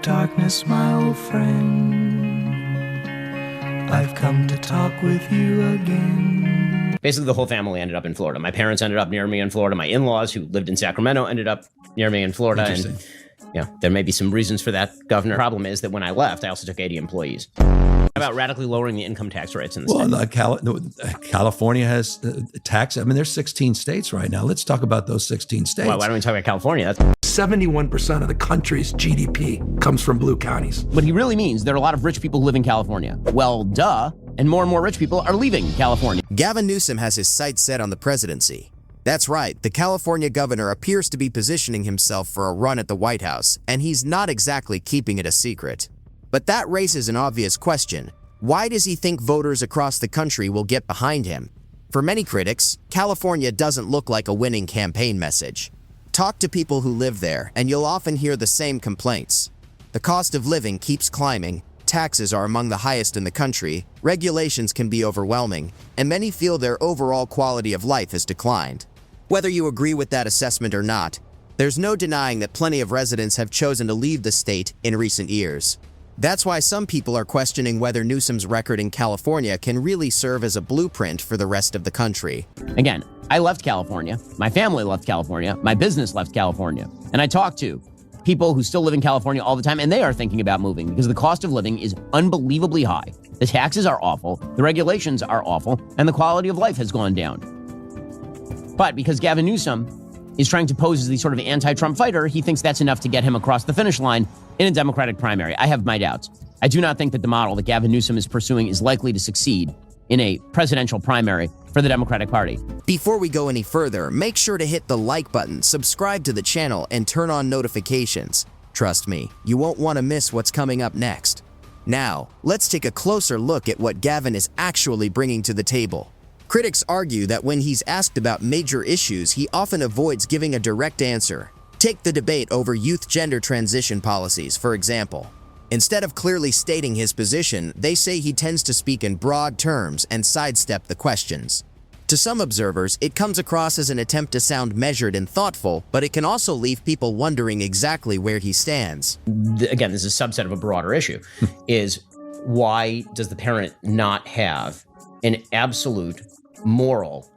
darkness, my old friend. I've come to talk with you again. Basically, the whole family ended up in Florida. My parents ended up near me in Florida. My in-laws, who lived in Sacramento, ended up near me in Florida. Interesting. And there may be some reasons for that, Governor. The problem is that when I left, I also took 80 employees. How about radically lowering the income tax rates in the state? California has tax. I mean, there's 16 states right now. Let's talk about those 16 states. Why don't we talk about California? 71% of the country's GDP comes from blue counties. What he really means, there are a lot of rich people who live in California. Well, duh. And more rich people are leaving California. Gavin Newsom has his sights set on the presidency. That's right, the California governor appears to be positioning himself for a run at the White House, and he's not exactly keeping it a secret. But that raises an obvious question. Why does he think voters across the country will get behind him? For many critics, California doesn't look like a winning campaign message. Talk to people who live there, and you'll often hear the same complaints. The cost of living keeps climbing, taxes are among the highest in the country, regulations can be overwhelming, and many feel their overall quality of life has declined. Whether you agree with that assessment or not, there's no denying that plenty of residents have chosen to leave the state in recent years. That's why some people are questioning whether Newsom's record in California can really serve as a blueprint for the rest of the country. Again, I left California, my family left California, my business left California, and I talked to people who still live in California all the time, and they are thinking about moving because the cost of living is unbelievably high. The taxes are awful, the regulations are awful, and the quality of life has gone down. But because Gavin Newsom is trying to pose as the sort of anti-Trump fighter, he thinks that's enough to get him across the finish line in a Democratic primary. I have my doubts. I do not think that the model that Gavin Newsom is pursuing is likely to succeed in a presidential primary for the Democratic Party. Before we go any further, make sure to hit the like button, subscribe to the channel, and turn on notifications. Trust me, you won't want to miss what's coming up next. Now, let's take a closer look at what Gavin is actually bringing to the table. Critics argue that when he's asked about major issues, he often avoids giving a direct answer. Take the debate over youth gender transition policies, for example. Instead of clearly stating his position, they say he tends to speak in broad terms and sidestep the questions. To some observers, it comes across as an attempt to sound measured and thoughtful, but it can also leave people wondering exactly where he stands. Again, this is a subset of a broader issue, is why does the parent not have an absolute moral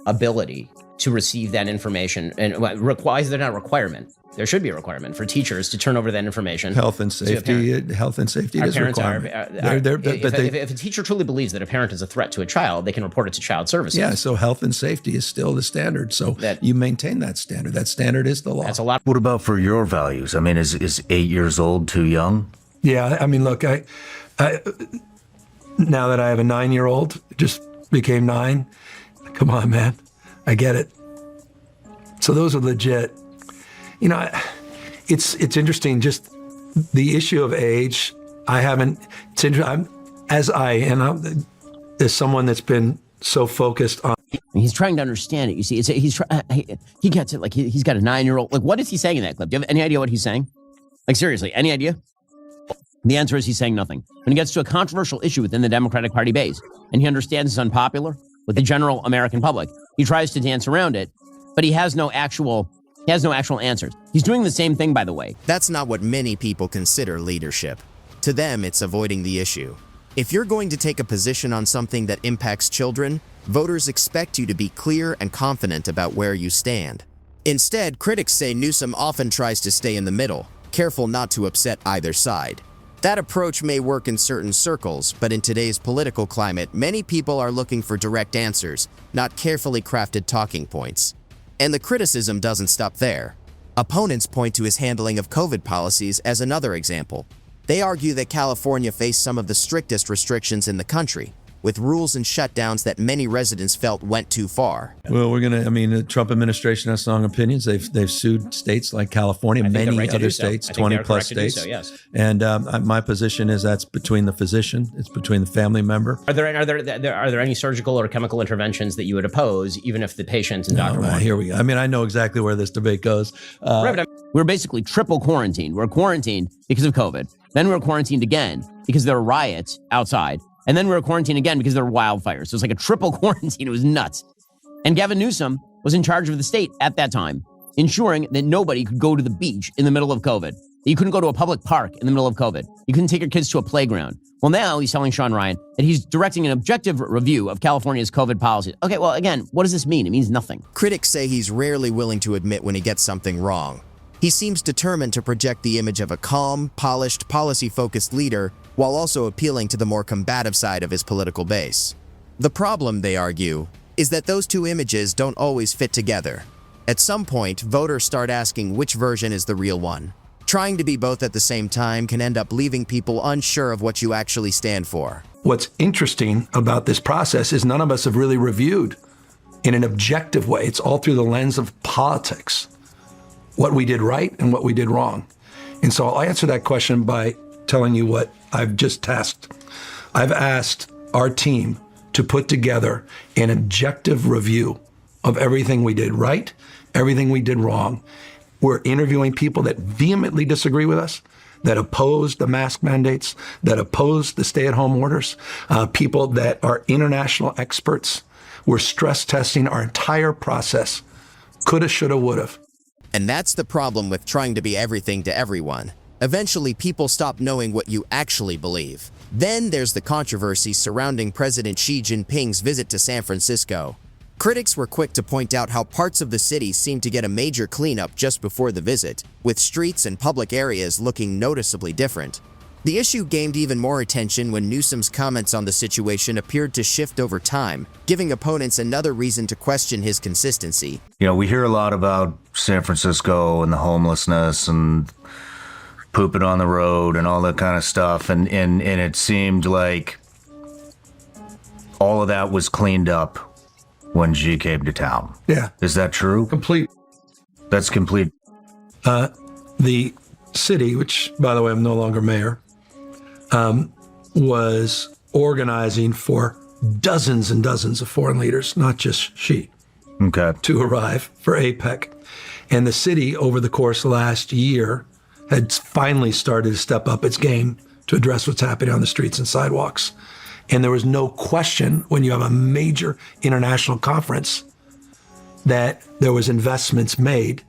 ability to receive that information? And requires there not a requirement? There should be a requirement for teachers to turn over that information. Health and safety is a requirement. If a teacher truly believes that a parent is a threat to a child, they can report it to child services. Yeah, so health and safety is still the standard. So you maintain that standard. That standard is the law. That's a lot. What about for your values? I mean, is 8 years old too young? Yeah, I mean, look, I now that I have a 9-year-old, just became 9, come on, man, I get it. So those are legit. You know, it's interesting, just the issue of age. I'm as someone that's been so focused on. He's trying to understand it. You see, he gets it. Like he's got a 9-year-old. Like, what is he saying in that clip? Do you have any idea what he's saying? Like, seriously, any idea? The answer is he's saying nothing. When he gets to a controversial issue within the Democratic Party base, and he understands it's unpopular with the general American public, he tries to dance around it, but he has no actual answers. He's doing the same thing, by the way. That's not what many people consider leadership. To them, it's avoiding the issue. If you're going to take a position on something that impacts children, voters expect you to be clear and confident about where you stand. Instead, critics say Newsom often tries to stay in the middle, careful not to upset either side. That approach may work in certain circles, but in today's political climate, many people are looking for direct answers, not carefully crafted talking points. And the criticism doesn't stop there. Opponents point to his handling of COVID policies as another example. They argue that California faced some of the strictest restrictions in the country, with rules and shutdowns that many residents felt went too far. Well, the Trump administration has strong opinions. They've sued states like California, many other states, 20 plus states. So, yes. And my position is that's between the physician, it's between the family member. Are there any surgical or chemical interventions that you would oppose, even if the patient and doctor want? Here we go. I know exactly where this debate goes. We're basically triple quarantined. We're quarantined because of COVID. Then we're quarantined again because there are riots outside. And then we were quarantined again because there were wildfires. So it's like a triple quarantine. It was nuts. And Gavin Newsom was in charge of the state at that time, ensuring that nobody could go to the beach in the middle of COVID. that you couldn't go to a public park in the middle of COVID. You couldn't take your kids to a playground. Well, now he's telling Sean Ryan that he's directing an objective review of California's COVID policy. Okay, well, again, what does this mean? It means nothing. Critics say he's rarely willing to admit when he gets something wrong. He seems determined to project the image of a calm, polished, policy-focused leader while also appealing to the more combative side of his political base. The problem, they argue, is that those two images don't always fit together. At some point, voters start asking which version is the real one. Trying to be both at the same time can end up leaving people unsure of what you actually stand for. What's interesting about this process is none of us have really reviewed in an objective way. It's all through the lens of politics, what we did right and what we did wrong. And so I'll answer that question by telling you what I've just tasked. I've asked our team to put together an objective review of everything we did right, everything we did wrong. We're interviewing people that vehemently disagree with us, that oppose the mask mandates, that oppose the stay-at-home orders, people that are international experts. We're stress testing our entire process. Coulda, shoulda, woulda. And that's the problem with trying to be everything to everyone. Eventually, people stop knowing what you actually believe. Then there's the controversy surrounding President Xi Jinping's visit to San Francisco. Critics were quick to point out how parts of the city seemed to get a major cleanup just before the visit, with streets and public areas looking noticeably different. The issue gained even more attention when Newsom's comments on the situation appeared to shift over time, giving opponents another reason to question his consistency. You know, we hear a lot about San Francisco and the homelessness and pooping on the road and all that kind of stuff, and it seemed like all of that was cleaned up when Xi came to town. Yeah. Is that true? Complete. That's complete. The city, which, by the way, I'm no longer mayor, was organizing for dozens and dozens of foreign leaders, not just Xi, Okay. to arrive for APEC. And the city, over the course of last year, had finally started to step up its game to address what's happening on the streets and sidewalks. And there was no question when you have a major international conference that there was investments made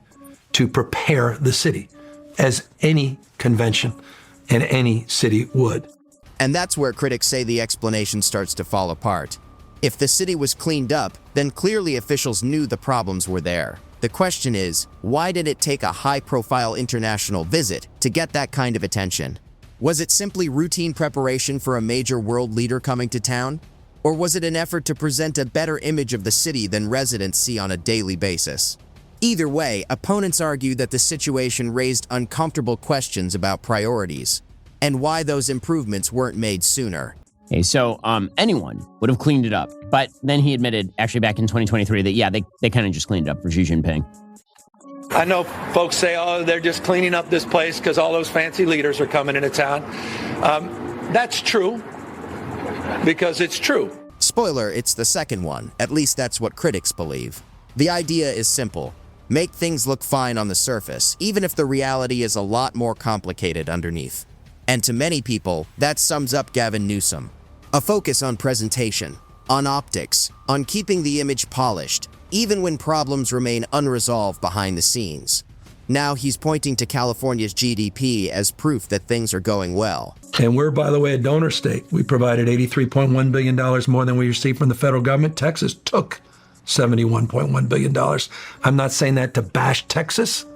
to prepare the city, as any convention and any city would. And that's where critics say the explanation starts to fall apart. If the city was cleaned up, then clearly officials knew the problems were there. The question is, why did it take a high-profile international visit to get that kind of attention? Was it simply routine preparation for a major world leader coming to town? Or was it an effort to present a better image of the city than residents see on a daily basis? Either way, opponents argue that the situation raised uncomfortable questions about priorities and why those improvements weren't made sooner. Okay, so anyone would have cleaned it up. But then he admitted, actually back in 2023, that, yeah, they kind of just cleaned it up for Xi Jinping. I know folks say, oh, they're just cleaning up this place because all those fancy leaders are coming into town. That's true, because it's true. Spoiler, it's the second one. At least that's what critics believe. The idea is simple. Make things look fine on the surface, even if the reality is a lot more complicated underneath. And to many people, that sums up Gavin Newsom. A focus on presentation, on optics, on keeping the image polished, even when problems remain unresolved behind the scenes. Now he's pointing to California's GDP as proof that things are going well. And we're, by the way, a donor state. We provided $83.1 billion more than we received from the federal government. Texas took $71.1 billion. I'm not saying that to bash Texas,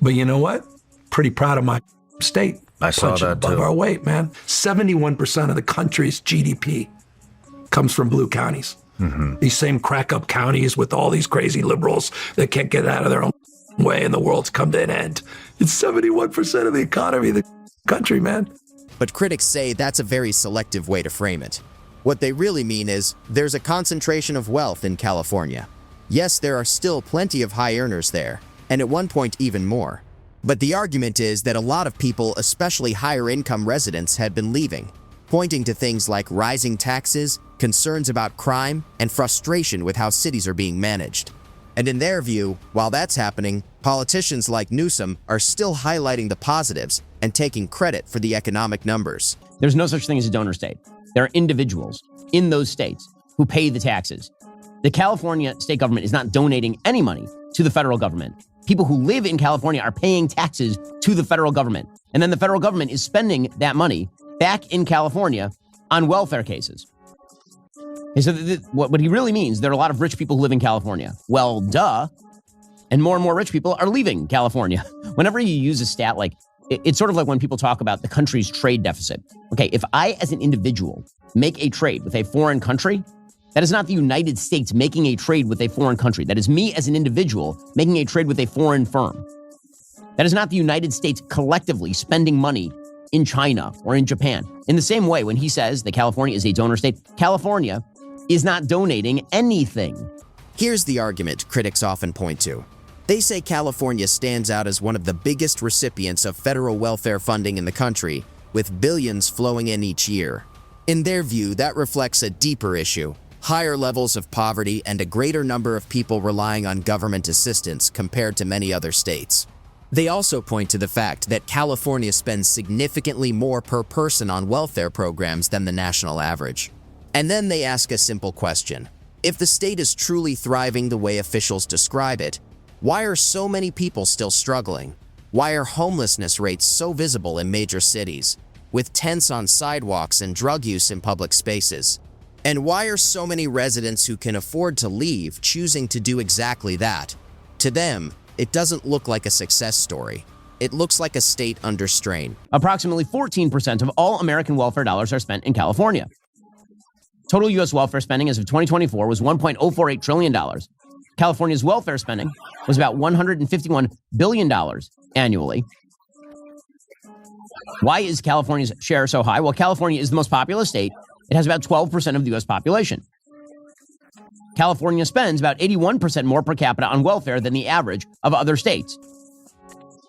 but you know what? Pretty proud of my state. I saw Punching that above too. our weight, man. 71% of the country's GDP comes from blue counties. Mm-hmm. These same crack-up counties with all these crazy liberals that can't get out of their own way and the world's come to an end. It's 71% of the economy of the country, man. But critics say that's a very selective way to frame it. What they really mean is there's a concentration of wealth in California. Yes, there are still plenty of high earners there, and at one point even more. But the argument is that a lot of people, especially higher income residents, had been leaving, pointing to things like rising taxes, concerns about crime, and frustration with how cities are being managed. And in their view, while that's happening, politicians like Newsom are still highlighting the positives and taking credit for the economic numbers. There's no such thing as a donor state. There are individuals in those states who pay the taxes. The California state government is not donating any money to the federal government. people who live in California are paying taxes to the federal government. And then the federal government is spending that money back in California on welfare cases. And so what he really means, there are a lot of rich people who live in California. Well, duh. And more rich people are leaving California. Whenever you use a stat like, it's sort of like when people talk about the country's trade deficit. Okay, if I as an individual make a trade with a foreign country, that is not the United States making a trade with a foreign country. That is me as an individual making a trade with a foreign firm. That is not the United States collectively spending money in China or in Japan. In the same way, when he says that California is a donor state, California is not donating anything. Here's the argument critics often point to. They say California stands out as one of the biggest recipients of federal welfare funding in the country, with billions flowing in each year. In their view, that reflects a deeper issue: higher levels of poverty and a greater number of people relying on government assistance compared to many other states. They also point to the fact that California spends significantly more per person on welfare programs than the national average. And then they ask a simple question. If the state is truly thriving the way officials describe it, why are so many people still struggling? Why are homelessness rates so visible in major cities, with tents on sidewalks and drug use in public spaces? And why are so many residents who can afford to leave choosing to do exactly that? To them, it doesn't look like a success story. It looks like a state under strain. Approximately 14% of all American welfare dollars are spent in California. Total U.S. welfare spending as of 2024 was $1.048 trillion. California's welfare spending was about $151 billion annually. Why is California's share so high? Well, California is the most populous state. It has about 12% of the U.S. population. California spends about 81% more per capita on welfare than the average of other states.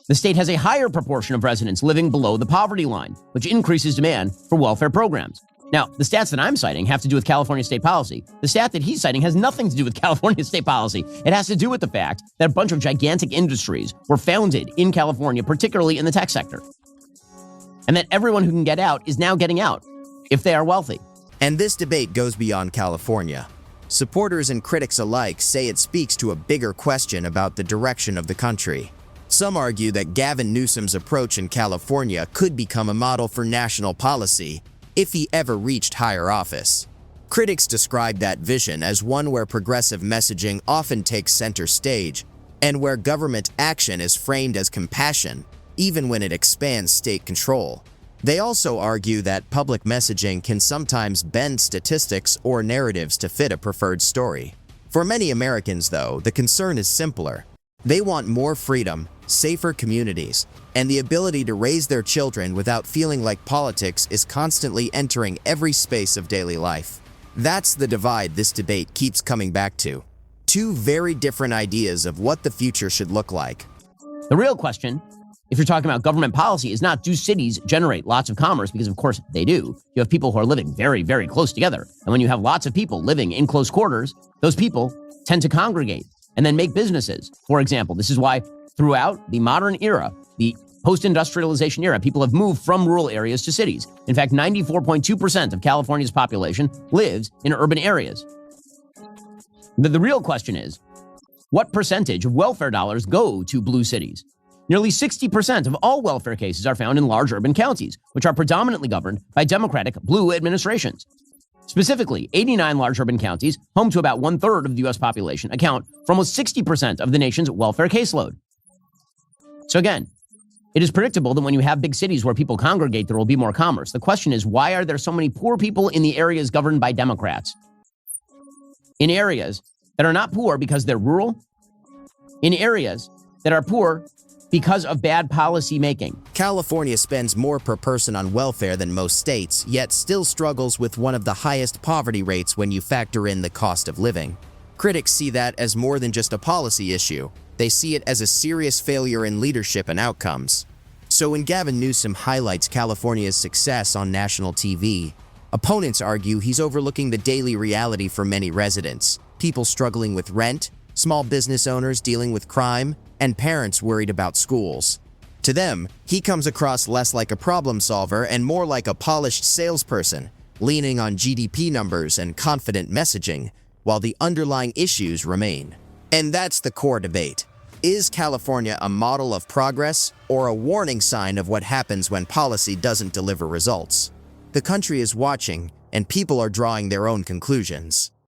The state has a higher proportion of residents living below the poverty line, which increases demand for welfare programs. Now, the stats that I'm citing have to do with California state policy. The stat that he's citing has nothing to do with California state policy. It has to do with the fact that a bunch of gigantic industries were founded in California, particularly in the tech sector. And that everyone who can get out is now getting out, if they are wealthy. And this debate goes beyond California. Supporters and critics alike say it speaks to a bigger question about the direction of the country. Some argue that Gavin Newsom's approach in California could become a model for national policy if he ever reached higher office. Critics describe that vision as one where progressive messaging often takes center stage and where government action is framed as compassion, even when it expands state control. They also argue that public messaging can sometimes bend statistics or narratives to fit a preferred story. For many Americans, though, the concern is simpler. They want more freedom, safer communities, and the ability to raise their children without feeling like politics is constantly entering every space of daily life. That's the divide this debate keeps coming back to. Two very different ideas of what the future should look like. The real question, if you're talking about government policy, is not do cities generate lots of commerce, because of course they do. You have people who are living very, very close together. And when you have lots of people living in close quarters, those people tend to congregate and then make businesses. For example, this is why throughout the modern era, the post-industrialization era, people have moved from rural areas to cities. In fact, 94.2% of California's population lives in urban areas. The real question is, what percentage of welfare dollars go to blue cities? Nearly 60% of all welfare cases are found in large urban counties, which are predominantly governed by Democratic blue administrations. Specifically, 89 large urban counties, home to about 1/3 of the U.S. population, account for almost 60% of the nation's welfare caseload. So again, it is predictable that when you have big cities where people congregate, there will be more commerce. The question is, why are there so many poor people in the areas governed by Democrats? In areas that are not poor because they're rural, in areas that are poor because of bad policy making. California spends more per person on welfare than most states, yet still struggles with one of the highest poverty rates when you factor in the cost of living. Critics see that as more than just a policy issue. They see it as a serious failure in leadership and outcomes. So when Gavin Newsom highlights California's success on national TV, opponents argue he's overlooking the daily reality for many residents, people struggling with rent, small business owners dealing with crime, and parents worried about schools. To them, he comes across less like a problem solver and more like a polished salesperson, leaning on GDP numbers and confident messaging, while the underlying issues remain. And that's the core debate. Is California a model of progress or a warning sign of what happens when policy doesn't deliver results? The country is watching, and people are drawing their own conclusions.